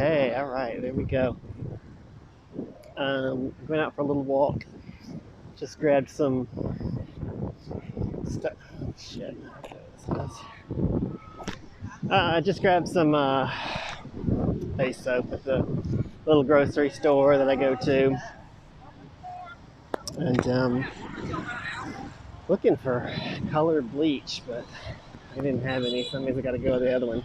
Okay, all right, there we go. Went out for a little walk. Just grabbed some stuff. Shit. I just grabbed some face soap at the little grocery store that I go to, and looking for colored bleach, but I didn't have any, so I got to go to the other one.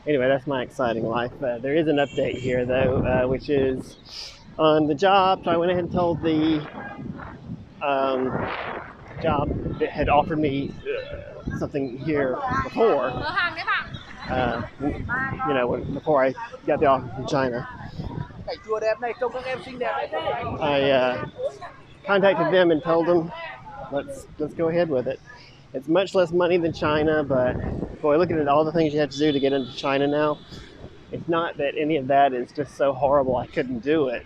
Anyway, that's my exciting life. There is an update here, though, which is on the job. So I went ahead and told the job that had offered me something here before, before I got the offer from China. I contacted them and told them, let's go ahead with it. It's much less money than China, but boy, looking at all the things you have to do to get into China now, it's not that any of that is just so horrible I couldn't do it.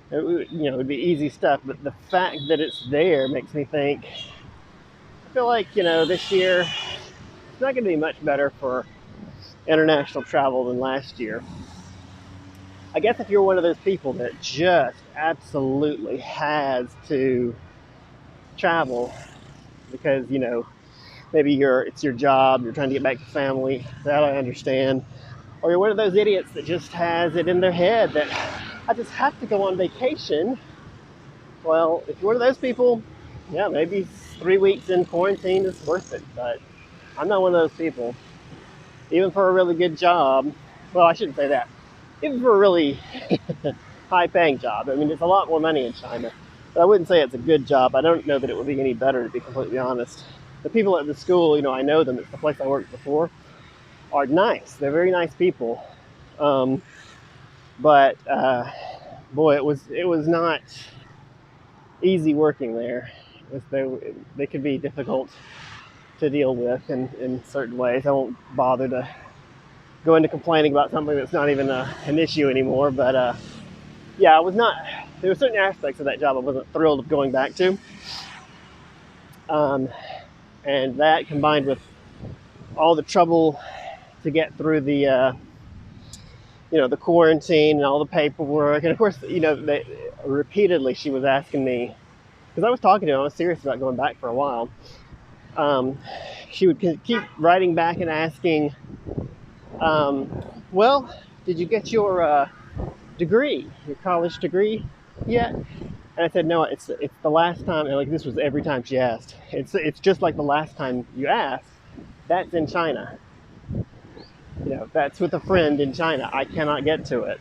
It would be easy stuff, but the fact that it's there makes me think, I feel like, this year, it's not going to be much better for international travel than last year. I guess if you're one of those people that just absolutely has to travel because, maybe it's your job, you're trying to get back to family, that I understand. Or you're one of those idiots that just has it in their head that I just have to go on vacation. Well, if you're one of those people, yeah, maybe 3 weeks in quarantine is worth it, but I'm not one of those people. Even for a really good job, well, I shouldn't say that. Even for a really high-paying job. I mean, it's a lot more money in China, but I wouldn't say it's a good job. I don't know that it would be any better, to be completely honest. The people at the school, I know them. It's the place I worked before. Are nice. They're very nice people. But boy, it was not easy working there. They could be difficult to deal with in certain ways. I won't bother to go into complaining about something that's not even an issue anymore. But yeah, there were certain aspects of that job I wasn't thrilled of going back to. And that combined with all the trouble to get through the the quarantine and all the paperwork. And of course, repeatedly she was asking me, because I was talking to her, I was serious about going back for a while. She would keep writing back and asking, well, did you get your degree, your college degree yet? And I said, no, it's the last time. And this was every time she asked. It's just like the last time you asked. That's in China. That's with a friend in China. I cannot get to it.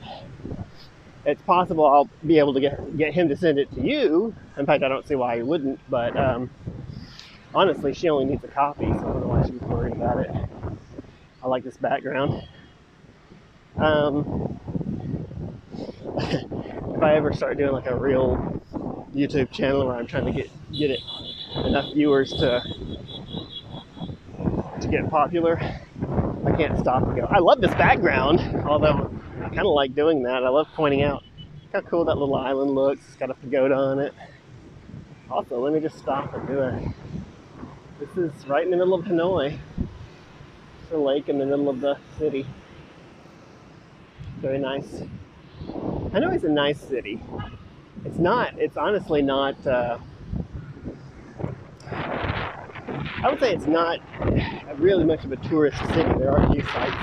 It's possible I'll be able to get him to send it to you. In fact, I don't see why he wouldn't. But honestly, she only needs a copy, so I don't know why she was worried about it. I like this background. If I ever start doing a real YouTube channel where I'm trying to get it enough viewers to get popular, I can't stop and go, I love this background, although I kind of like doing that. I love pointing out how cool that little island looks. It's got a pagoda on it. Also, let me just stop and do it. This is right in the middle of Hanoi. It's a lake in the middle of the city. Very nice. Hanoi is a nice city. It's honestly not, I would say it's not really much of a tourist city. There are a few sites.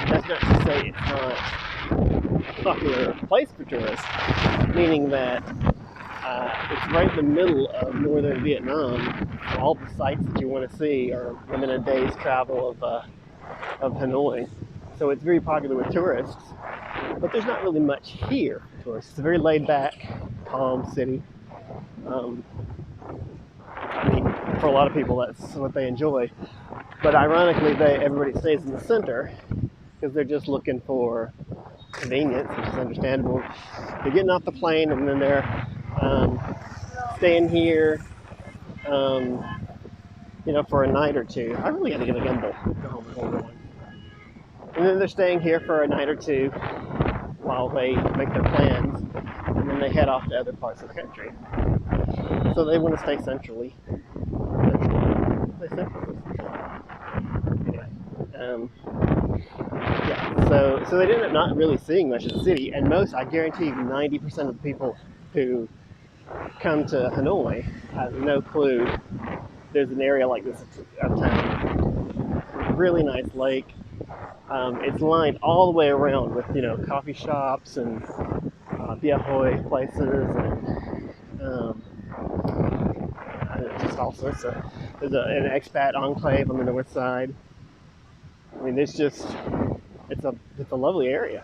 That's not to say it's not a popular place for tourists, meaning that it's right in the middle of northern Vietnam. So all the sites that you want to see are within a day's travel of Hanoi. So it's very popular with tourists, but there's not really much here for tourists. It's a very laid-back, calm city. For a lot of people, that's what they enjoy. But ironically, everybody stays in the center because they're just looking for convenience, which is understandable. They're getting off the plane and then they're staying here, for a night or two. I really got to get a gimbal. Go home and hold on. And then they're staying here for a night or two while they make their plans, and then they head off to other parts of the country. So they want to stay centrally. Anyway, Um, yeah, so they ended up not really seeing much of the city, and I guarantee you, 90% of the people who come to Hanoi have no clue there's an area like this of town. Really nice lake. It's lined all the way around with, coffee shops and Bia Hoi places, and just all sorts of. There's an expat enclave on the north side. I mean, it's a lovely area,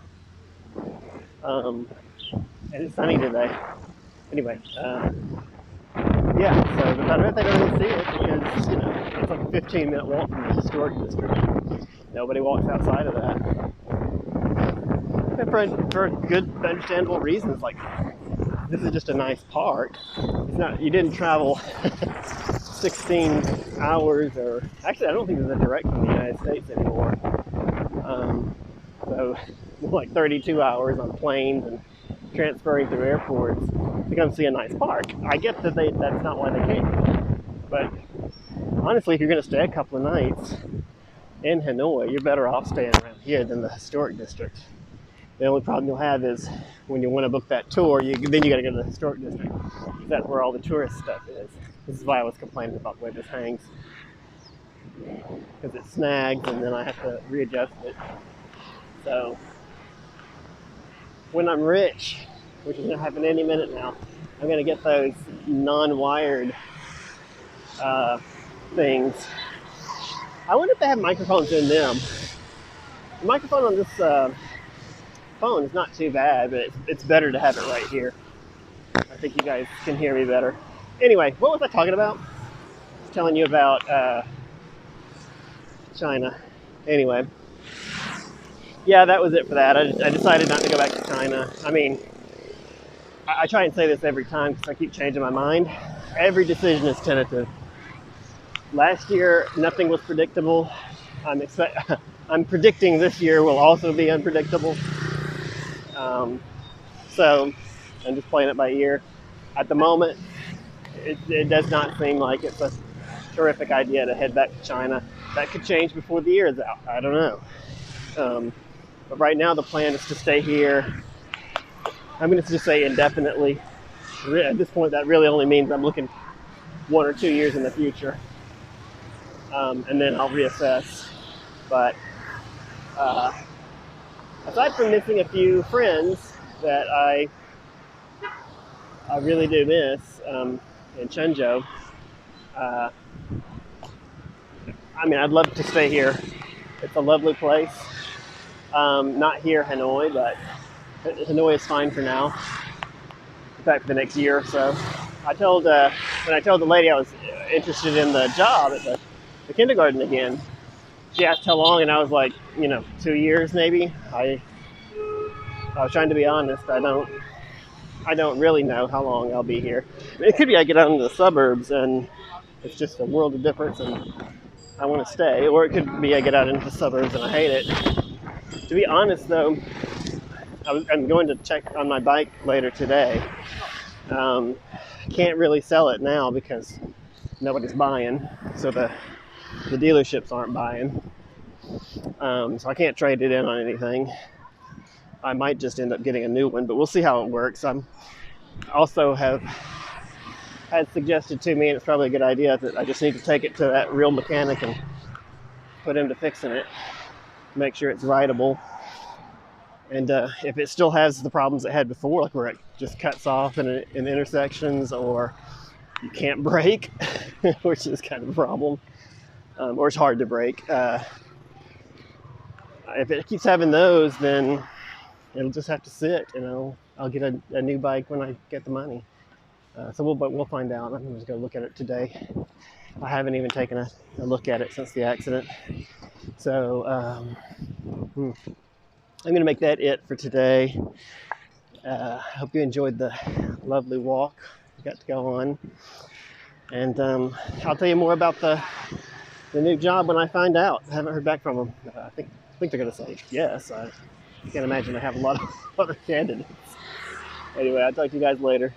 and it's sunny today. Anyway, yeah. So, but I bet they don't really see it because it's like a 15-minute walk from the historic district. Nobody walks outside of that. And for good, understandable reasons, like this is just a nice park. It's not. You didn't travel 16 hours, or actually, I don't think there's a direct from the United States anymore. So like 32 hours on planes and transferring through airports to come see a nice park. I get that that's not why they came, but honestly, if you're going to stay a couple of nights in Hanoi, you're better off staying around here than the historic district. The only problem you'll have is when you want to book that tour, then you got to go to the historic district. That's where all the tourist stuff is. This is why I was complaining about the way this hangs, because it snags and then I have to readjust it. So when I'm rich, which is going to happen any minute now, I'm going to get those non-wired things. I wonder if they have microphones in them. The microphone on this phone is not too bad, but it's better to have it right here. I think you guys can hear me better. Anyway, what was I talking about? I was telling you about China. Anyway, yeah, that was it for that. I decided not to go back to China. I mean, I try and say this every time because I keep changing my mind. Every decision is tentative. Last year, nothing was predictable. I'm predicting this year will also be unpredictable. So I'm just playing it by ear. At the moment, it does not seem like it's a terrific idea to head back to China. That could change before the year is out. I don't know. But right now, the plan is to stay here. I'm going to just say indefinitely. At this point, that really only means I'm looking 1 or 2 years in the future. And then I'll reassess. But aside from missing a few friends that I really do miss in Chenzhou, I mean, I'd love to stay here. It's a lovely place. Not here, Hanoi, but Hanoi is fine for now. In fact, for the next year or so. When I told the lady I was interested in the job at the kindergarten again, she asked how long, and I was like, 2 years maybe. I was trying to be honest. I don't really know how long I'll be here. I mean, it could be I get out into the suburbs and it's just a world of difference and I want to stay, or it could be I get out into the suburbs and I hate it. To be honest, though, I'm going to check on my bike later today. Can't really sell it now because nobody's buying, so the dealerships aren't buying. So I can't trade it in on anything. I might just end up getting a new one, but we'll see how it works. I'm also have had suggested to me, and it's probably a good idea, that I just need to take it to that real mechanic and put him to fixing it, make sure it's rideable. And if it still has the problems it had before, like where it just cuts off in intersections, or you can't brake, which is kind of a problem, or it's hard to brake. If it keeps having those, then it'll just have to sit, I'll get a new bike when I get the money. So we'll find out. I'm going to go look at it today. I haven't even taken a look at it since the accident. So I'm going to make that it for today. I hope you enjoyed the lovely walk we got to go on. And I'll tell you more about the new job when I find out. I haven't heard back from them. I think they're going to say yes. I can't imagine they have a lot of other candidates. Anyway, I'll talk to you guys later.